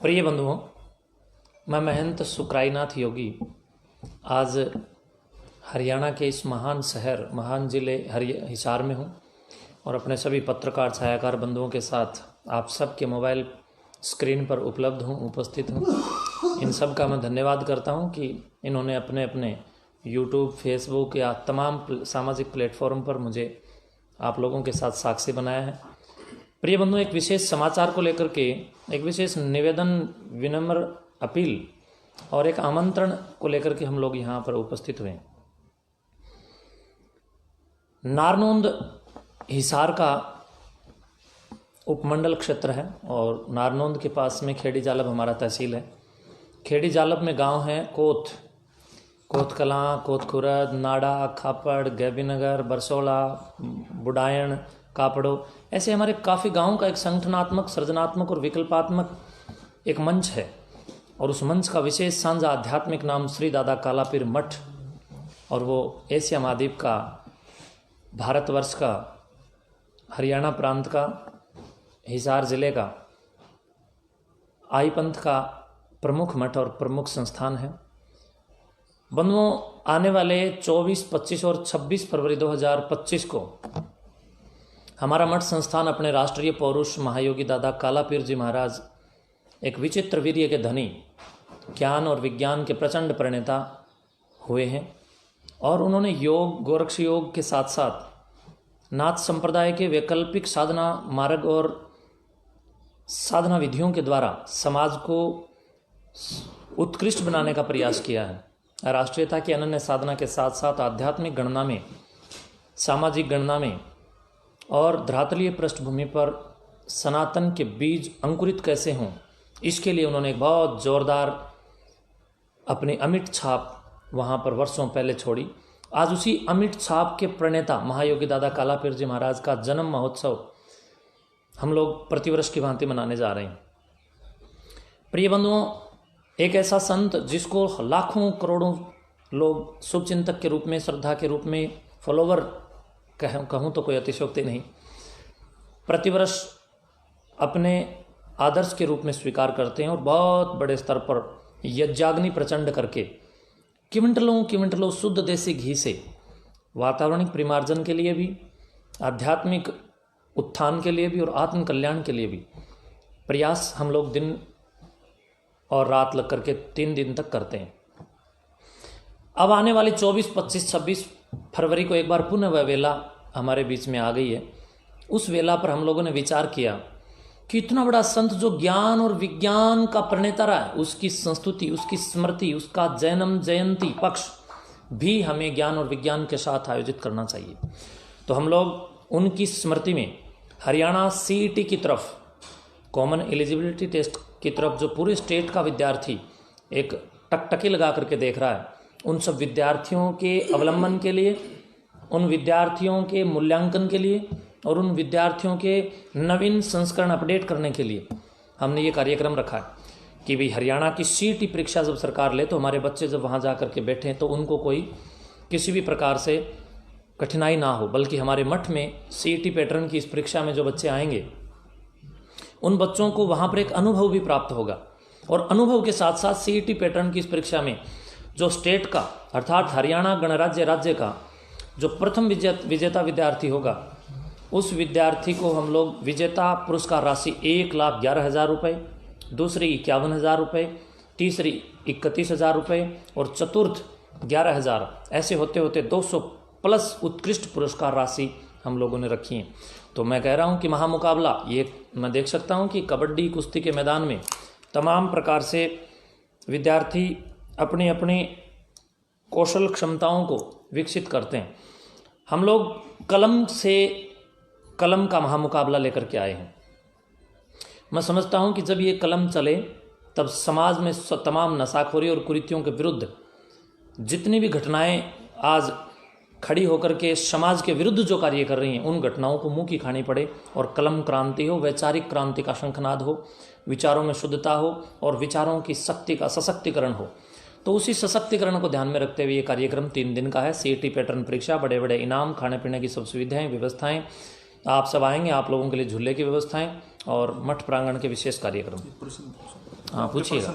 प्रिय बंधुओं, मैं महंत सुक्राईनाथ योगी आज हरियाणा के इस महान शहर महान जिले हिसार में हूँ और अपने सभी पत्रकार छायाकार बंधुओं के साथ आप सबके मोबाइल स्क्रीन पर उपलब्ध हूँ, उपस्थित हूँ। इन सब का मैं धन्यवाद करता हूँ कि इन्होंने अपने अपने यूट्यूब, फेसबुक या तमाम सामाजिक प्लेटफॉर्म पर मुझे आप लोगों के साथ साक्षी बनाया है। प्रिय बंधुओं, एक विशेष समाचार को लेकर के एक विशेष निवेदन, विनम्र अपील और एक आमंत्रण को लेकर के हम लोग यहाँ पर उपस्थित हुए हैं। नारनौंद हिसार का उपमंडल क्षेत्र है और नारनौंद के पास में खेड़ी जालब हमारा तहसील है। खेड़ी जालब में गांव हैं कोतकलां, कोतखुरद, नाड़ा, खापड़, गैबीनगर, बरसोला, बुडायन, कापड़ो, ऐसे हमारे काफ़ी गांवों का एक संगठनात्मक, सृजनात्मक और विकल्पात्मक एक मंच है। और उस मंच का विशेष सांझा आध्यात्मिक नाम श्री दादा कालापीर मठ, और वो एशिया महाद्वीप का, भारतवर्ष का, हरियाणा प्रांत का, हिसार जिले का, आई पंथ का प्रमुख मठ और प्रमुख संस्थान है। बंधुओं, आने वाले 24, 25 और 26 फरवरी 2025 को हमारा मठ संस्थान अपने राष्ट्रीय पौरुष महायोगी दादा कालापीर जी महाराज, एक विचित्र वीर्य के धनी, ज्ञान और विज्ञान के प्रचंड प्रणेता हुए हैं और उन्होंने योग, गोरक्ष योग के साथ साथ नाथ संप्रदाय के वैकल्पिक साधना मार्ग और साधना विधियों के द्वारा समाज को उत्कृष्ट बनाने का प्रयास किया है। राष्ट्रीयता की अनन्य साधना के साथ साथ आध्यात्मिक गणना में, सामाजिक गणना में और धरातलीय पृष्ठभूमि पर सनातन के बीज अंकुरित कैसे हों, इसके लिए उन्होंने एक बहुत जोरदार अपनी अमिट छाप वहाँ पर वर्षों पहले छोड़ी। आज उसी अमिट छाप के प्रणेता महायोगी दादा कालापीर जी महाराज का जन्म महोत्सव हम लोग प्रतिवर्ष की भांति मनाने जा रहे हैं। प्रिय बंधुओं, एक ऐसा संत जिसको लाखों करोड़ों लोग शुभचिंतक के रूप में, श्रद्धा के रूप में, फॉलोवर कहूँ तो कोई अतिशयोक्ति नहीं, प्रतिवर्ष अपने आदर्श के रूप में स्वीकार करते हैं और बहुत बड़े स्तर पर यज्ञाग्नि प्रचंड करके किविंटलों शुद्ध देसी घी से वातावरणिक परिमार्जन के लिए भी, आध्यात्मिक उत्थान के लिए भी और आत्म कल्याण के लिए भी प्रयास हम लोग दिन और रात लग करके 3 दिन तक करते हैं। अब आने वाले 24, 25, 26 फरवरी को एक बार पुनः वह वेला हमारे बीच में आ गई है। उस वेला पर हम लोगों ने विचार किया कि इतना बड़ा संत जो ज्ञान और विज्ञान का प्रणेता रहा है, उसकी संस्तुति, उसकी स्मृति, उसका जन्म जयंती पक्ष भी हमें ज्ञान और विज्ञान के साथ आयोजित करना चाहिए। तो हम लोग उनकी स्मृति में हरियाणा CET की तरफ, कॉमन एलिजिबिलिटी टेस्ट की तरफ, जो पूरे स्टेट का विद्यार्थी एक टकटकी लगा करके देख रहा है, उन सब विद्यार्थियों के अवलंबन के लिए, उन विद्यार्थियों के मूल्यांकन के लिए और उन विद्यार्थियों के नवीन संस्करण अपडेट करने के लिए हमने ये कार्यक्रम रखा है कि भाई हरियाणा की CET परीक्षा जब सरकार ले तो हमारे बच्चे जब वहाँ जा कर के बैठें तो उनको कोई किसी भी प्रकार से कठिनाई ना हो, बल्कि हमारे मठ में CET पैटर्न की इस परीक्षा में जो बच्चे आएंगे उन बच्चों को वहाँ पर एक अनुभव भी प्राप्त होगा। और अनुभव के साथ साथ CET पैटर्न की इस परीक्षा में जो स्टेट का अर्थात हरियाणा गणराज्य राज्य का जो प्रथम विजेता विद्यार्थी होगा, उस विद्यार्थी को हम लोग विजेता पुरस्कार राशि 1,11,000 रुपये, दूसरी 51,000 रुपये, तीसरी 31,000 रुपये और चतुर्थ 11,000, ऐसे होते होते 200 प्लस उत्कृष्ट पुरस्कार राशि हम लोगों ने रखी है। तो मैं कह रहा हूँ कि महामुकाबला, ये मैं देख सकता हूँ कि कबड्डी कुश्ती के मैदान में तमाम प्रकार से विद्यार्थी अपनी अपनी कौशल क्षमताओं को विकसित करते हैं। हम लोग कलम से कलम का महामुकाबला लेकर के आए हैं। मैं समझता हूँ कि जब ये कलम चले तब समाज में तमाम नशाखोरी और कुरीतियों के विरुद्ध जितनी भी घटनाएं आज खड़ी होकर के समाज के विरुद्ध जो कार्य कर रही हैं, उन घटनाओं को मुंह की खानी पड़े और कलम क्रांति हो, वैचारिक क्रांति का शंखनाद हो, विचारों में शुद्धता हो और विचारों की शक्ति का सशक्तिकरण हो। तो उसी सशक्तिकरण को ध्यान में रखते हुए ये कार्यक्रम 3 दिन का है। CET पैटर्न परीक्षा, बड़े बड़े इनाम, खाने पीने की सब सुविधाएं, व्यवस्थाएं, तो आप सब आएंगे, आप लोगों के लिए झूले की व्यवस्थाएं और मठ प्रांगण के विशेष कार्यक्रम। हाँ पूछिएगा।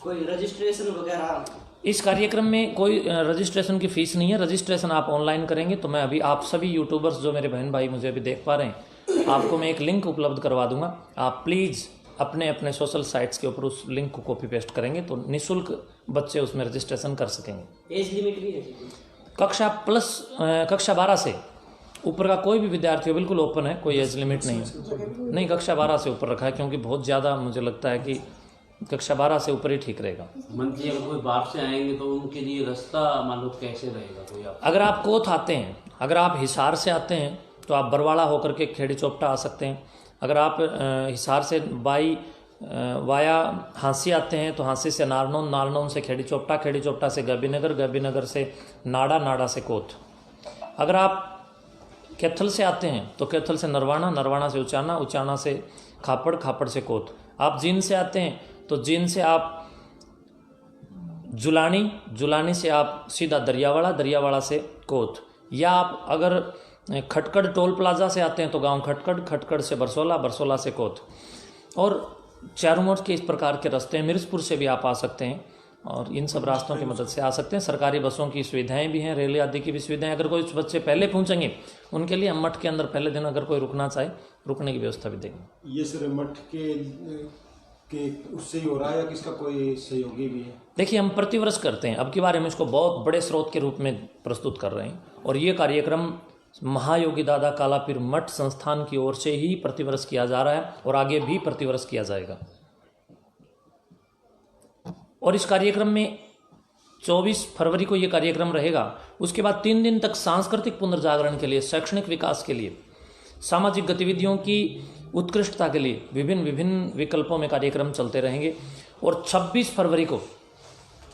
कोई रजिस्ट्रेशन वगैरह? इस कार्यक्रम में कोई रजिस्ट्रेशन की फीस नहीं है। रजिस्ट्रेशन आप ऑनलाइन करेंगे तो मैं अभी आप सभी यूट्यूबर्स जो मेरे बहन भाई मुझे अभी देख पा रहे हैं, आपको मैं एक लिंक उपलब्ध करवा दूंगा। आप प्लीज़ अपने अपने सोशल साइट्स के ऊपर उस लिंक को कॉपी पेस्ट करेंगे तो निःशुल्क बच्चे उसमें रजिस्ट्रेशन कर सकेंगे। एज लिमिट भी है? कक्षा 12 से ऊपर का कोई भी विद्यार्थी हो, बिल्कुल ओपन है, कोई एज लिमिट नहीं। कक्षा 12 से ऊपर रखा है क्योंकि बहुत ज़्यादा मुझे लगता है कि कक्षा 12 से ऊपर ही ठीक रहेगा। मंत्री अगर कोई बाहर से आएंगे तो उनके लिए रास्ता मान लो कैसे रहेगा? कोई अगर आप कोथ आते हैं, अगर आप हिसार से आते हैं तो आप बरवाड़ा होकर के खेड़ी चोपटा आ सकते हैं। अगर आप हिसार से वाया हाँसी आते हैं तो हाँसी से नारनौन, नारनौन से खेड़ी चोपटा, खेड़ी चोपटा से गबीनगर, गबीनगर से नाड़ा, नाड़ा से कोथ। अगर आप कैथल से आते हैं तो कैथल से नरवाना, नरवाना से उचाना, उचाना से खापड़, खापड़ से कोथ। आप जींद से आते हैं तो जींद से आप जुलानी, जुलानी से आप सीधा दरियावाड़ा, दरियावाड़ा से कोथ। या आप अगर खटकड़ टोल प्लाजा से आते हैं तो गांव खटकड़, खटकड़ से बरसोला, बरसोला से कोथ। और चारों ओर के इस प्रकार के रास्ते हैं। मिर्जपुर से भी आप आ सकते हैं और इन सब रास्तों की मदद से आ सकते हैं। सरकारी बसों की सुविधाएं भी हैं, रेल आदि की भी सुविधाएं। अगर कोई बच्चे पहले पहुंचेंगे उनके लिए हम मठ के अंदर पहले दिन अगर कोई रुकना चाहे रुकने की व्यवस्था भी देंगे। ये सिर्फ मठ के उससे ही हो रहा है या किसका कोई सहयोगी भी है? देखिए हम प्रतिवर्ष करते हैं, अब की बार हम इसको बहुत बड़े स्रोत के रूप में प्रस्तुत कर रहे हैं और ये कार्यक्रम महायोगी दादा कालापीर मठ संस्थान की ओर से ही प्रतिवर्ष किया जा रहा है और आगे भी प्रतिवर्ष किया जाएगा। और इस कार्यक्रम में 24 फरवरी को ये कार्यक्रम रहेगा। उसके बाद 3 दिन तक सांस्कृतिक पुनर्जागरण के लिए, शैक्षणिक विकास के लिए, सामाजिक गतिविधियों की उत्कृष्टता के लिए विभिन्न विकल्पों में कार्यक्रम चलते रहेंगे। और 26 फरवरी को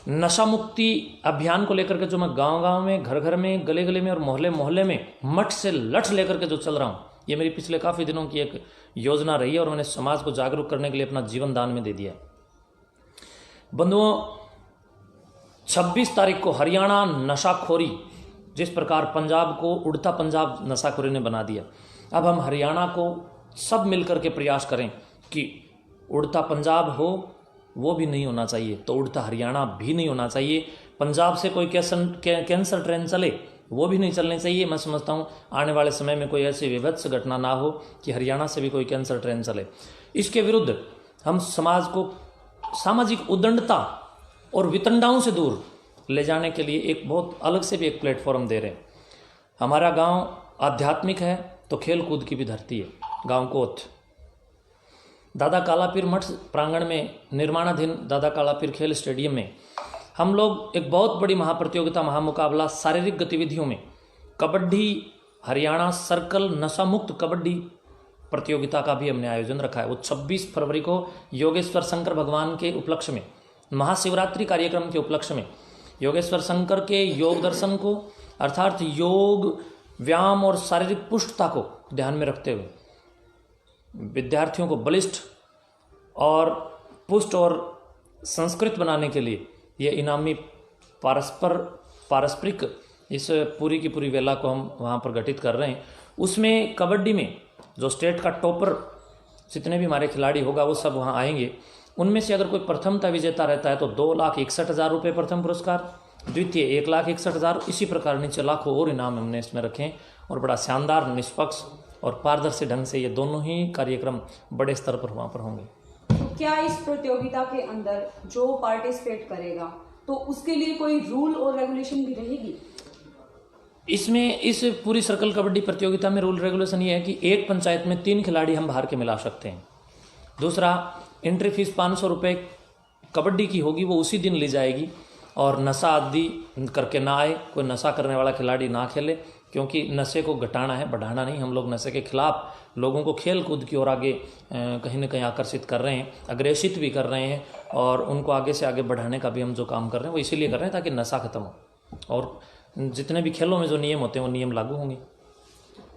नशा मुक्ति अभियान को लेकर के जो मैं गांव-गांव में, घर-घर में, गले-गले में और मोहल्ले-मोहल्ले में मठ से लठ लेकर के जो चल रहा हूँ, ये मेरी पिछले काफ़ी दिनों की एक योजना रही है और मैंने समाज को जागरूक करने के लिए अपना जीवन दान में दे दिया। बंधुओं 26 तारीख को हरियाणा नशाखोरी, जिस प्रकार पंजाब को उड़ता पंजाब नशाखोरी ने बना दिया, अब हम हरियाणा को सब मिलकर के प्रयास करें कि उड़ता पंजाब हो वो भी नहीं होना चाहिए तो उड़ता हरियाणा भी नहीं होना चाहिए। पंजाब से कोई कैंसर ट्रेन चले वो भी नहीं चलनी चाहिए। मैं समझता हूँ आने वाले समय में कोई ऐसी विभत्स घटना ना हो कि हरियाणा से भी कोई कैंसर ट्रेन चले। इसके विरुद्ध हम समाज को सामाजिक उदंडता और वितंडाओं से दूर ले जाने के लिए एक बहुत अलग से भी एक प्लेटफॉर्म दे रहे हैं। हमारा गांव आध्यात्मिक है तो खेल कूद की भी धरती है। गांव कोथ दादा कालापीर मठ प्रांगण में निर्माणाधीन दादा कालापीर खेल स्टेडियम में हम लोग एक बहुत बड़ी महाप्रतियोगिता, महामुकाबला शारीरिक गतिविधियों में कबड्डी हरियाणा सर्कल नशा मुक्त कबड्डी प्रतियोगिता का भी हमने आयोजन रखा है। वो 26 फरवरी को योगेश्वर शंकर भगवान के उपलक्ष्य में, महाशिवरात्रि कार्यक्रम के उपलक्ष्य में, योगेश्वर शंकर के योग दर्शन को अर्थात योग व्यायाम और शारीरिक पुष्टता को ध्यान में रखते हुए विद्यार्थियों को बलिष्ठ और पुष्ट और संस्कृत बनाने के लिए ये इनामी पारस्परिक इस पूरी की पूरी वेला को हम वहाँ पर गठित कर रहे हैं। उसमें कबड्डी में जो स्टेट का टॉपर जितने भी हमारे खिलाड़ी होगा वो सब वहाँ आएंगे। उनमें से अगर कोई प्रथमता विजेता रहता है तो 2,61,000 रुपये प्रथम पुरस्कार, द्वितीय 1,61,000, इसी प्रकार नीचे लाखों और इनाम हमने इसमें रखे और बड़ा शानदार, निष्पक्ष और पारदर्शी ढंग से ये दोनों ही कार्यक्रम बड़े स्तर पर वहाँ पर होंगे। क्या इस प्रतियोगिता के अंदर जो पार्टिसिपेट करेगा तो उसके लिए कोई रूल और रेगुलेशन भी रहेगी? इसमें इस पूरी सर्कल कबड्डी प्रतियोगिता में रूल रेगुलेशन ये है कि एक पंचायत में 3 खिलाड़ी हम बाहर के मिला सकते हैं। दूसरा, एंट्री फीस 500 रुपये कबड्डी की होगी, वो उसी दिन ली जाएगी और नशा आदि करके ना आए, कोई नशा करने वाला खिलाड़ी ना खेले, क्योंकि नशे को घटाना है, बढ़ाना नहीं। हम लोग नशे के खिलाफ लोगों को खेल कूद की ओर आगे कहीं ना कहीं आकर्षित कर रहे हैं, अग्रेसित भी कर रहे हैं और उनको आगे से आगे बढ़ाने का भी हम जो काम कर रहे हैं वो इसीलिए कर रहे हैं ताकि नशा खत्म हो और जितने भी खेलों में जो नियम होते हैं वो नियम लागू होंगे।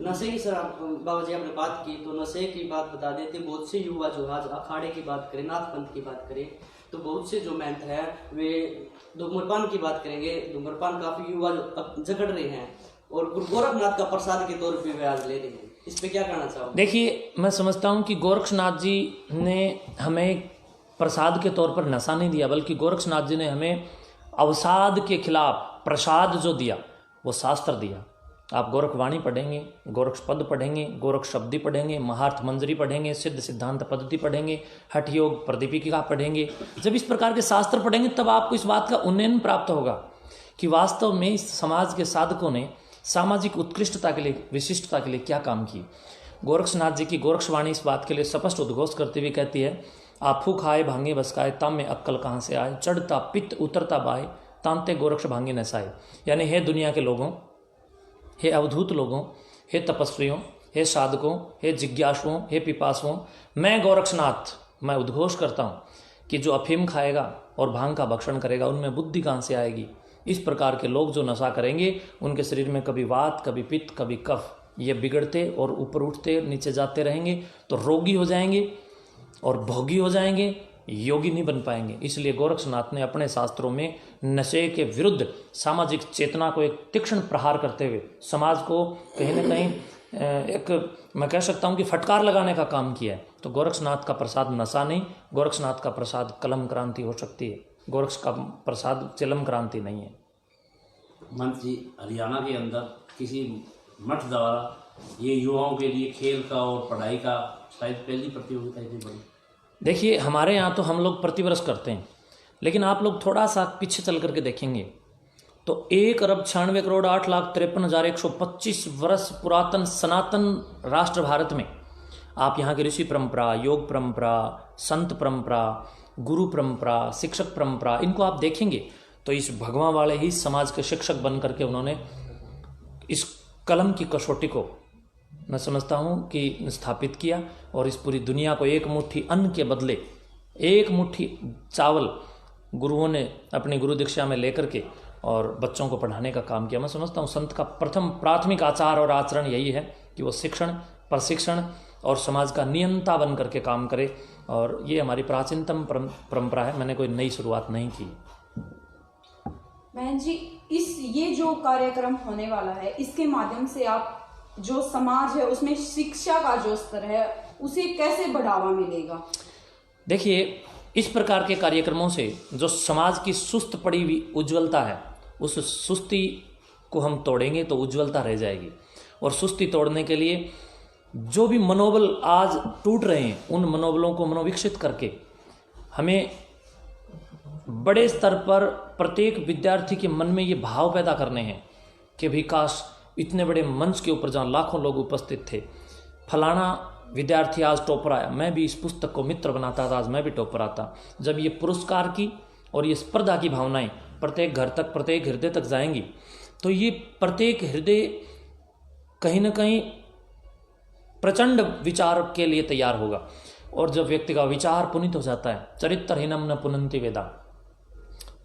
नशे की सर बाबा जी आपने बात की तो नशे की बात बता देते। बहुत से युवा जो आज अखाड़े की बात करें, नाथ पंथ की बात करें तो बहुत से जो मेहनत है वे धूम्रपान की बात करेंगे। धूम्रपान काफ़ी युवा जो अब जकड़ रहे हैं और गुरु गोरखनाथ का प्रसाद के तौर पे वे आज ले रहे हैं। इस पे क्या कहना चाहोगे? देखिए, मैं समझता हूँ कि गोरक्षनाथ जी ने हमें प्रसाद के तौर पर नशा नहीं दिया, बल्कि गोरक्षनाथ जी ने हमें अवसाद के खिलाफ प्रसाद जो दिया वो शास्त्र दिया। आप गोरखवाणी पढ़ेंगे, गोरक्ष पद पढ़ेंगे, गोरक्ष शब्दी पढ़ेंगे, महार्थ मंजरी पढ़ेंगे, सिद्ध सिद्धांत पद्धति पढ़ेंगे, हठ योग प्रदीपिका पढ़ेंगे। जब इस प्रकार के शास्त्र पढ़ेंगे तब आपको इस बात का उन्नयन प्राप्त होगा कि वास्तव में इस समाज के साधकों ने सामाजिक उत्कृष्टता के लिए, विशिष्टता के लिए क्या काम किए। गोरक्षनाथ जी की गोरक्षवाणी इस बात के लिए स्पष्ट उद्घोष करते हुए कहती है, आफू खाए भांगे बसकाए ताम में अक्कल कहाँ से आए, चढ़ता पित्त उतरता बाए तांते गोरक्ष भांगे नसाए। यानी हे दुनिया के लोगों, हे अवधूत लोगों, हे तपस्वियों, हे साधकों, हे जिज्ञासुओं, हे पिपासुओं, मैं गोरक्षनाथ मैं उद्घोष करता हूँ कि जो अफीम खाएगा और भांग का भक्षण करेगा उनमें बुद्धि कहाँ से आएगी। इस प्रकार के लोग जो नशा करेंगे उनके शरीर में कभी वात, कभी पित्त, कभी कफ, ये बिगड़ते और ऊपर उठते नीचे जाते रहेंगे, तो रोगी हो जाएंगे और भोगी हो जाएंगे, योगी नहीं बन पाएंगे। इसलिए गोरक्षनाथ ने अपने शास्त्रों में नशे के विरुद्ध सामाजिक चेतना को एक तीक्ष्ण प्रहार करते हुए समाज को कहीं ना कहीं एक मैं कह सकता हूँ कि फटकार लगाने का काम किया है। तो गोरक्षनाथ का प्रसाद नशा नहीं, गोरक्षनाथ का प्रसाद कलम क्रांति हो सकती है, गोरक्ष का प्रसाद चिलम क्रांति नहीं है। मंच जी, हरियाणा के अंदर किसी मठ द्वारा ये युवाओं के लिए खेल का और पढ़ाई का शायद पहली प्रतियोगिता इतनी बड़ी। देखिए, हमारे यहाँ तो हम लोग प्रतिवर्ष करते हैं, लेकिन आप लोग थोड़ा सा पीछे चल करके देखेंगे तो 1,96,08,53,125 वर्ष पुरातन सनातन राष्ट्र भारत में आप यहाँ की ऋषि परंपरा, योग परंपरा, संत परंपरा, गुरु परंपरा, शिक्षक परंपरा, इनको आप देखेंगे तो इस भगवान वाले ही समाज के शिक्षक बन करके उन्होंने इस कलम की कसौटी को मैं समझता हूँ कि स्थापित किया और इस पूरी दुनिया को एक मुट्ठी अन्न के बदले एक मुट्ठी चावल गुरुओं ने अपनी गुरु दीक्षा में लेकर के और बच्चों को पढ़ाने का काम किया। मैं समझता हूँ संत का प्रथम प्राथमिक आचार और आचरण यही है कि वो शिक्षण, प्रशिक्षण और समाज का नियंता बन करके काम करे, और ये हमारी प्राचीनतम परंपरा है। मैंने कोई नई शुरुआत नहीं की। बहन जी, ये जो कार्यक्रम होने वाला है, इसके माध्यम से आप जो समाज है उसमें शिक्षा का जो स्तर है उसे कैसे बढ़ावा मिलेगा? देखिए, इस प्रकार के कार्यक्रमों से जो समाज की सुस्त पड़ी हुई उज्ज्वलता है, उस सुस्ती को हम तोड़ेंगे तो उज्ज्वलता रह जाएगी। और सुस्ती तोड़ने के लिए जो भी मनोबल आज टूट रहे हैं उन मनोबलों को मनोविकसित करके हमें बड़े स्तर पर प्रत्येक विद्यार्थी के मन में ये भाव पैदा करने हैं कि भी काश इतने बड़े मंच के ऊपर जहाँ लाखों लोग उपस्थित थे, फलाना विद्यार्थी आज टॉपर आया, मैं भी इस पुस्तक को मित्र बनाता था, आज मैं भी टॉपर आता। जब ये पुरस्कार की और ये स्पर्धा की भावनाएं प्रत्येक घर तक, प्रत्येक हृदय तक जाएंगी तो ये प्रत्येक हृदय कहीं ना कहीं प्रचंड विचार के लिए तैयार होगा। और जब व्यक्ति का विचार पुनित हो जाता है, चरित्रहीनम न पुनंति वेदा,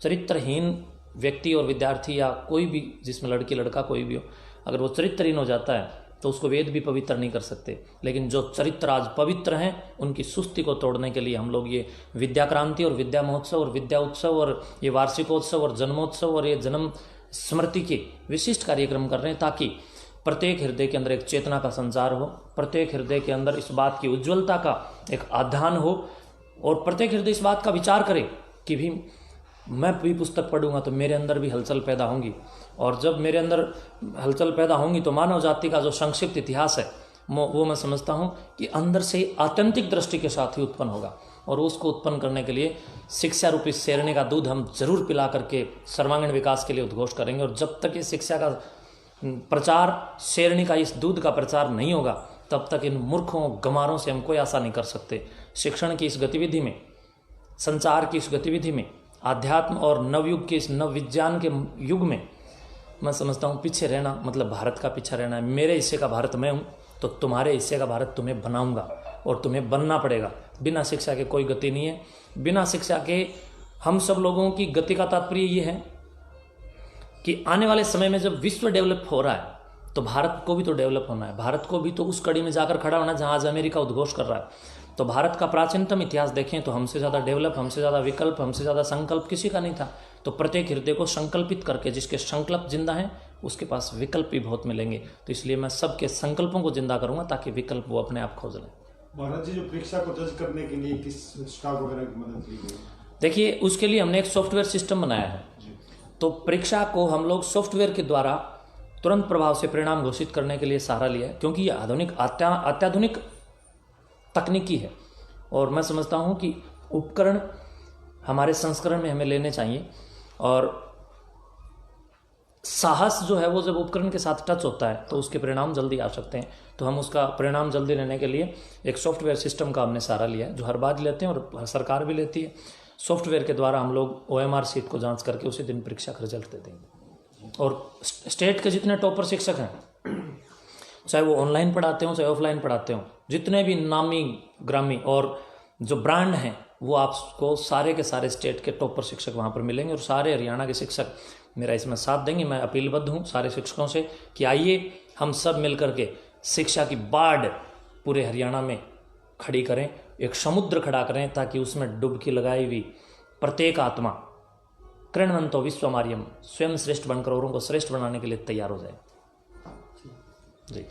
चरित्रहीन व्यक्ति और विद्यार्थी या कोई भी, जिसमें लड़की लड़का कोई भी हो, अगर वो चरित्रहीन हो जाता है तो उसको वेद भी पवित्र नहीं कर सकते। लेकिन जो चरित्र आज पवित्र हैं उनकी सुस्ती को तोड़ने के लिए हम लोग ये विद्या क्रांति और विद्या महोत्सव और विद्या उत्सव और ये वार्षिकोत्सव और जन्मोत्सव और ये जन्म स्मृति के विशिष्ट कार्यक्रम कर रहे हैं, ताकि प्रत्येक हृदय के अंदर एक चेतना का संचार हो, प्रत्येक हृदय के अंदर इस बात की उज्ज्वलता का एक आधान हो, और प्रत्येक हृदय इस बात का विचार करे कि भी मैं भी पुस्तक पढ़ूंगा तो मेरे अंदर भी हलचल पैदा होंगी, और जब मेरे अंदर हलचल पैदा होंगी तो मानव जाति का जो संक्षिप्त इतिहास है वो मैं समझता हूँ कि अंदर से आत्यंतिक दृष्टि के साथ ही उत्पन्न होगा। और उसको उत्पन्न करने के लिए शिक्षा रूपी शेरने का दूध हम जरूर पिला करके सर्वांगीण विकास के लिए उद्घोष करेंगे। और जब तक ये शिक्षा का प्रचार, शेरनी का इस दूध का प्रचार नहीं होगा, तब तक इन मूर्खों गमारों से हम कोई आशा नहीं कर सकते। शिक्षण की इस गतिविधि में, संचार की इस गतिविधि में, आध्यात्म और नवयुग के इस नव विज्ञान के युग में मैं समझता हूँ पीछे रहना मतलब भारत का पीछे रहना है। मेरे हिस्से का भारत मैं हूँ तो तुम्हारे हिस्से का भारत तुम्हें बनाऊंगा, और तुम्हें बनना पड़ेगा। बिना शिक्षा के कोई गति नहीं है। बिना शिक्षा के हम सब लोगों की गति का तात्पर्य ये है कि आने वाले समय में जब विश्व डेवलप हो रहा है तो भारत को भी तो डेवलप होना है। भारत को भी तो उस कड़ी में जाकर खड़ा होना जहाँ आज अमेरिका उद्घोष कर रहा है। तो भारत का प्राचीनतम इतिहास देखें तो हमसे ज़्यादा डेवलप, हमसे ज़्यादा विकल्प, हमसे ज़्यादा संकल्प किसी का नहीं था। तो प्रत्येक हृदय को संकल्पित करके, जिसके संकल्प जिंदा हैं उसके पास विकल्प भी बहुत मिलेंगे। तो इसलिए मैं सबके संकल्पों को जिंदा करूँगा ताकि विकल्प वो अपने आप खोज लें। महाराज जी, जो परीक्षा को जज करने के लिए किस स्टाफ वगैरह की मदद ली गई? देखिए, उसके लिए हमने एक सॉफ्टवेयर सिस्टम बनाया है। तो परीक्षा को हम लोग सॉफ्टवेयर के द्वारा तुरंत प्रभाव से परिणाम घोषित करने के लिए सहारा लिया है, क्योंकि ये आधुनिक अत्याधुनिक तकनीकी है। और मैं समझता हूँ कि उपकरण हमारे संस्करण में हमें लेने चाहिए, और साहस जो है वो जब उपकरण के साथ टच होता है तो उसके परिणाम जल्दी आ सकते हैं। तो हम उसका परिणाम जल्दी लेने के लिए एक सॉफ्टवेयर सिस्टम का हमने सहारा लिया है, जो हर बार लेते हैं और सरकार भी लेती है। सॉफ्टवेयर के द्वारा हम लोग OMR शीट को जांच करके उसी दिन परीक्षा का रिजल्ट देते हैं। और स्टेट के जितने टॉपर शिक्षक हैं, चाहे वो ऑनलाइन पढ़ाते हो चाहे ऑफलाइन पढ़ाते हो, जितने भी नामी ग्रामी और जो ब्रांड हैं, वो आपको सारे के सारे स्टेट के टॉपर शिक्षक वहाँ पर मिलेंगे। और सारे हरियाणा के शिक्षक मेरा इसमें साथ देंगे। मैं अपीलबद्ध हूँ सारे शिक्षकों से कि आइए हम सब मिलकर के शिक्षा की बाढ़ पूरे हरियाणा में खड़ी करें, एक समुद्र खड़ा करें, ताकि उसमें डुबकी लगाई हुई प्रत्येक आत्मा कृण्वन्तो विश्वमार्यम स्वयं श्रेष्ठ बनकर औरों को श्रेष्ठ बनाने के लिए तैयार हो जाए। जी।